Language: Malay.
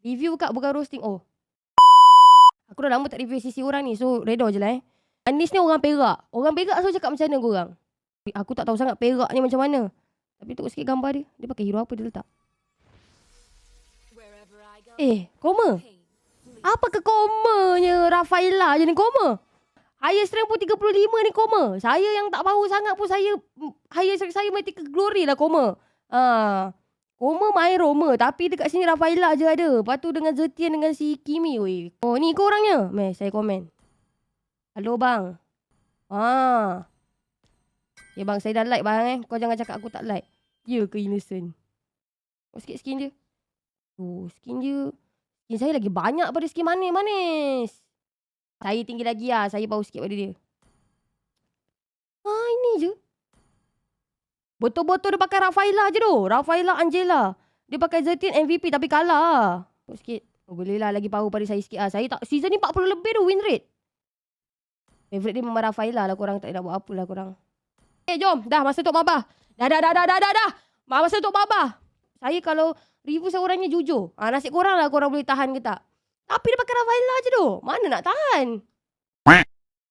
Review kak, bukan roasting. Oh, aku dah lama tak review sisi orang ni. So redha je lah Anis ni orang Perak. Orang Perak so cakap macam mana korang? Aku tak tahu sangat Perak ni macam mana. Tapi tengok sikit gambar dia. Dia pakai hero apa dia letak? Koma. Apa ke komanya Rafaela je ni koma? Highest rank pun 35 ni koma. Saya yang tak power sangat pun saya highest rank saya Mythical Glory lah koma. Koma main Roma. Tapi dekat sini Rafaela je ada. Lepas tu dengan Zetian dengan si Kimi. Weh. Oh ni ke orangnya? Meh, saya komen. Halo bang. Okay bang, saya dah like bang Kau jangan cakap aku tak like. Ya ke innocent? Oh sikit skin dia. Oh skin dia. Skin saya lagi banyak pada skin manis. Saya tinggi lagi lah. Saya bau sikit pada dia. Ini je. Betul-betul dia pakai Rafaela je tu. Rafaela Angela. Dia pakai Zetian MVP tapi kalah. Oh, sikit. Oh, boleh lah lagi power pada saya sikit lah. Saya tak. Season ni 40 lebih tu win rate. Favorite dia memang Rafaela lah. Korang tak nak buat apa lah korang. Jom. Dah masa untuk Mabah. Dah. Masa untuk Mabah. Saya kalau review seorang ni jujur. Nasib korang lah korang boleh tahan ke tak. Tapi dia pakai Rafaela je tu. Mana nak tahan?